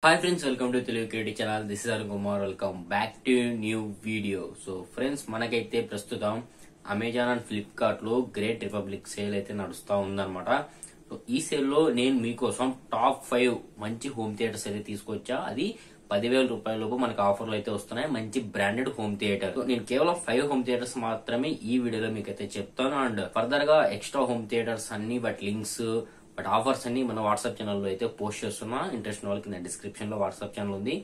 Hi friends, welcome to Telugu Creative Channel. This is Arun Kumar. Welcome back to new video. So friends, మనకైతే ప్రస్తుతం Amazon and Flipkart లో great republic sale అయితే నడుస్తా ఉందన్నమాట. So ఈ sale లో నేను మీకోసం టాప్ 5 మంచి హోమ్ థియేటర్స్ అయితే తీసుకొచ్చా. అది 10,000 రూపాయల లోపు మనకు ఆఫర్లు అయితే వస్తున్నాయి. మంచి బ్రాండెడ్ హోమ్ థియేటర్. నేను కేవలం 5 హోమ్ థియేటర్స్ మాత్రమే ఈ వీడియోలో మీకు అయితే చెప్తాను. అండ్ ఫర్దర్ గా ఎక్స్ట్రా హోమ్ థియేటర్స్ అన్ని వాటి లింక్స్ బట్ ఆఫర్స్ అన్ని మన వాట్సాప్ ఛానల్లో అయితే పోస్ట్ చేస్తున్నా. ఇంట్రెస్ట్ ఉన్న వాళ్ళకి డిస్క్రిప్షన్ లో వాట్సాప్ ఛానల్ ఉంది,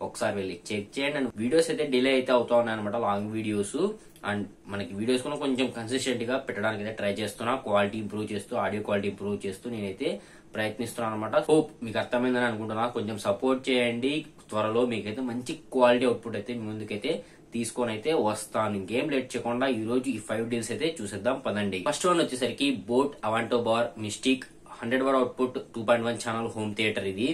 ఒకసారి వెళ్ళి చెక్ చేయండి. అండ్ వీడియోస్ అయితే డిలే అయితే అవుతా ఉన్నాయి అనమాట, లాంగ్ వీడియోస్. అండ్ మనకి వీడియోస్ కూడా కొంచెం కన్సిస్టెంట్ గా పెట్టడానికి అయితే ట్రై చేస్తున్నా. క్వాలిటీ ఇంప్రూవ్ చేస్తూ, ఆడియో క్వాలిటీ ఇంప్రూవ్ చేస్తూ నేనైతే ప్రయత్నిస్తున్నాను అనమాట. హోప్ మీకు అర్థమైందని అనుకుంటున్నా. కొంచెం సపోర్ట్ చేయండి. త్వరలో మీకైతే మంచి క్వాలిటీ అవుట్పుట్ అయితే మీ ముందుకైతే తీసుకొని అయితే వస్తాను. ఇంకేం లేట్ చేయకుండా ఈ రోజు ఈ 5 డీల్స్ అయితే చూసేద్దాం పదండి. ఫస్ట్ వన్ వచ్చేసరికి boAt Aavante bar Mystiq 100 watt output 2.1 channel home theatre ఇది.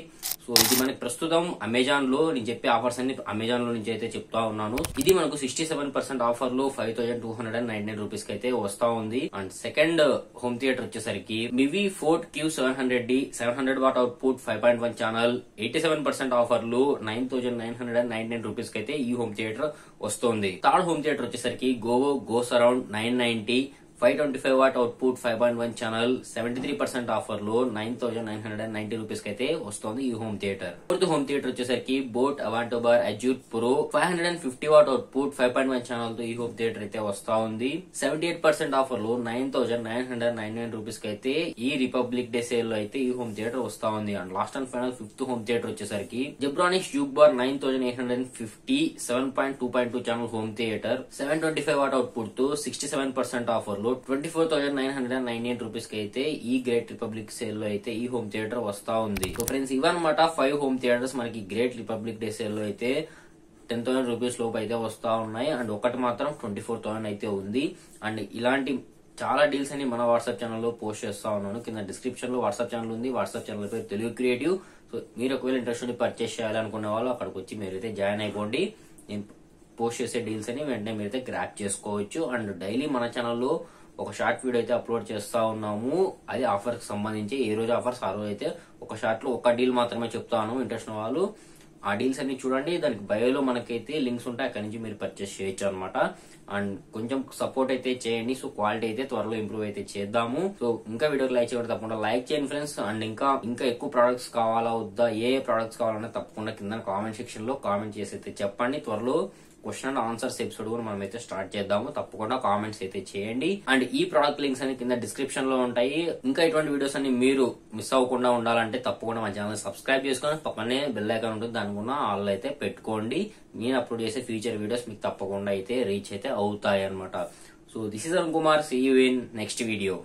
సో ఇది మనకి ప్రస్తుతం అమెజాన్ లో నేను చెప్పే ఆఫర్స్ అన్ని అమెజాన్ లో నుంచి అయితే చెప్తా ఉన్నాను. ఇది మనకు 67% ఆఫర్ లో 5,299 రూపీస్ కి అయితే వస్తా ఉంది. అండ్ సెకండ్ హోమ్ థియేటర్ వచ్చేసరికి Mivi Fort Q700D 700 watt output 5.1 channel 87% offer లో 9,999 రూపీస్ కి అయితే ఈ హోమ్ థియేటర్ వస్తుంది. థర్డ్ హోమ్ థియేటర్ వచ్చేసరికి Govo GoSurround 990 525 watt output 5.1 channel 73% offer లో 9,990 రూపీస్ కి అయితే వస్తుంది ఈ home theatre. Fourth home theatre వచ్చేసరికి boAt Aavante bar Azure pro 550 watt output 5.1 channel తో ఈ హోమ్ థియేటర్ అయితే వస్తా ఉంది. 78% ఆఫర్ లో 9,999 రూపీస్ కి అయితే ఈ రిపబ్లిక్ డే సేల్ లో అయితే ఈ హోమ్ థియేటర్ వస్తా ఉంది. And last and final fifth home theatre వచ్చేసరికి Zebronics juke bar 9,850 7.2.2 channel home theatre 725 watt output తో 67% ఆఫర్ లో 24,998 రూపీస్ కి అయితే ఈ గ్రేట్ రిపబ్లిక్ సేల్ లో అయితే ఈ హోమ్ థియేటర్ వస్తా ఉంది. సో ఫ్రెండ్స్, ఇవన్నమాట 5 హోమ్ థియేటర్స్ మనకి గ్రేట్ రిపబ్లిక్ డే సేల్ లో అయితే 10,000 రూపీస్ లోపు అయితే వస్తా ఉన్నాయి. అండ్ ఒకటి మాత్రం 24,000 అయితే ఉంది. అండ్ ఇలాంటి చాలా డీల్స్ అని మన వాట్సాప్ ఛానల్లో పోస్ట్ చేస్తా ఉన్నాను. కింద డిస్క్రిప్షన్ లో వాట్సాప్ ఛానల్ ఉంది. వాట్సాప్ ఛానల్ పేరు తెలుగు క్రియేటివ్. సో మీరు ఒకవేళ ఇంట్రెస్ట్ ఉండి పర్చేస్ చేయాలనుకునే వాళ్ళు అక్కడికి వచ్చి మీరైతే జాయిన్ అయిపోండి. నేను పోస్ట్ చేసే డీల్స్ అని వెంటనే మీరైతే గ్రాప్ చేసుకోవచ్చు. అండ్ డైలీ మన ఛానల్లో ఒక షార్ట్ వీడియో అయితే అప్లోడ్ చేస్తా ఉన్నాము. అది ఆఫర్ కి సంబంధించి ఏ రోజు ఆఫర్స్ ఆ రోజు అయితే ఒక షార్ట్ లో ఒక డీల్ మాత్రమే చెప్తాను. ఇంట్రెస్ట్ ఉన్న వాళ్ళు ఆ డీల్స్ అన్ని చూడండి. దానికి బయోలో మనకైతే లింక్స్ ఉంటాయి, అక్కడి నుంచి మీరు పర్చేస్ చేయొచ్చు అనమాట. అండ్ కొంచెం సపోర్ట్ అయితే చేయండి. సో క్వాలిటీ అయితే త్వరలో ఇంప్రూవ్ అయితే చేద్దాము. సో ఇంకా వీడియోకి లైక్ చేయడం తప్పకుండా లైక్ చేయండి ఫ్రెండ్స్. అండ్ ఇంకా ఎక్కువ ప్రొడక్ట్స్ కావాలా వద్దా, ఏ ప్రొడక్ట్స్ కావాలన్నా తప్పకుండా కింద కామెంట్ సెక్షన్ లో కామెంట్ చేసి అయితే చెప్పండి. త్వరలో క్వశ్చన్ అండ్ ఆన్సర్స్ ఎపిసోడ్ కూడా మనం అయితే స్టార్ట్ చేద్దాము. తప్పకుండా కామెంట్స్ అయితే చేయండి. అండ్ ఈ ప్రొడక్ట్ లింక్స్ అని కింద డిస్క్రిప్షన్ లో ఉంటాయి. ఇంకా ఇటువంటి వీడియోస్ అన్ని మీరు మిస్ అవ్వకుండా ఉండాలంటే తప్పకుండా మన ఛానల్ సబ్స్క్రైబ్ చేసుకొని పక్కనే బెల్ ఐకాన్ ఉంటుంది, దాని కూడా ఆల్ అయితే పెట్టుకోండి. నేను అప్లోడ్ చేసే ఫ్యూచర్ వీడియోస్ మీకు తప్పకుండా అయితే రీచ్ అయితే అవుతాయి అనమాట. So this is Arun Kumar. See you in next video.